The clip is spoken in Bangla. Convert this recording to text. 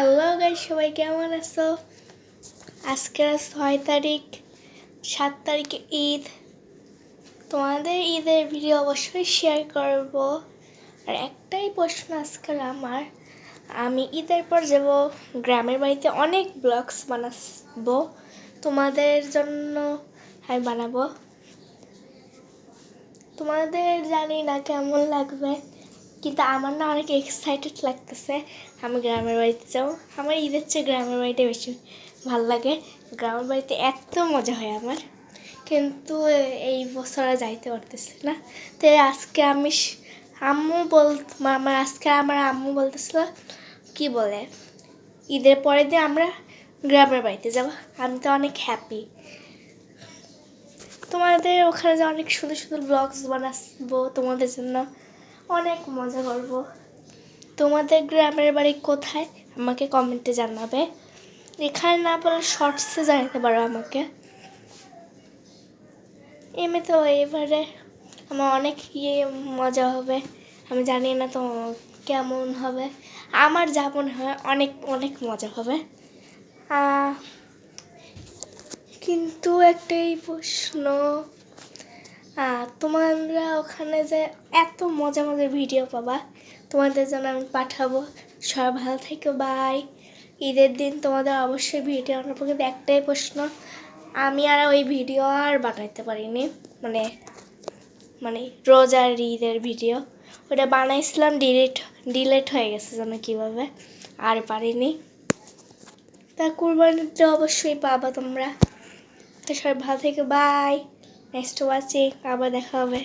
হ্যালো গাইস, সবাই কেমন আছো? আজকে 6 তারিখ, 7 তারিখে ঈদ। তোমাদের ঈদের ভিডিও অবশ্যই শেয়ার করব। আর একটাই প্রশ্ন আজকাল আমার, আমি ঈদের পর যাব গ্রামের বাড়িতে, অনেক ব্লগস বানাবো তোমাদের জন্য, আমি বানাবো। তোমাদের জানি না কেমন লাগবে, কিন্তু আমার না অনেক এক্সাইটেড লাগতেছে। আমি গ্রামের বাড়িতে যাবো। আমার ঈদের চেয়ে গ্রামের বাড়িতে বেশি ভালো লাগে। গ্রামের বাড়িতে এত মজা হয় আমার, কিন্তু এই বছর আর যাইতে পারতেছি না। তো আজকে আমি আমার আম্মু বলতেছিল কি বলে, ঈদের পরের দিন আমরা গ্রামের বাড়িতে যাব। আমি তো অনেক হ্যাপি। তোমাদের ওখানে যে অনেক সুন্দর সুন্দর ব্লগস বানাবো তোমাদের জন্য, অনেক মজা করব। তোমাদের গ্রামের বাড়ি কোথায় আমাকে কমেন্টে জানাবে। এখানে না বলে শর্টসে জানাতে পারো আমাকে। এমনিতে এবারে আমার অনেক মজা হবে। আমি জানি না তো কেমন হবে, আমার যেমন হয় অনেক অনেক মজা হবে। কিন্তু একটাই প্রশ্ন, তোমরা ওখানে যে এত মজা মজার ভিডিও পাবা, তোমাদের জন্য আমি পাঠাবো। সবাই ভালো থেকো, বাই। ঈদের দিন তোমাদের অবশ্যই ভিডিও আনবো, কিন্তু একটাই প্রশ্ন, আমি আর ওই ভিডিও আর বানাইতে পারিনি, মানে রোজার ঈদের ভিডিও ওটা বানাইছিলাম, ডিলেট হয়ে গেছে যেন কীভাবে, আর পারিনি। তা কুরবানিতে অবশ্যই পাবা তোমরা। তো সবাই ভালো থেকো, বাই। নেক্সট ওয়াচিং, আবার দেখা হবে।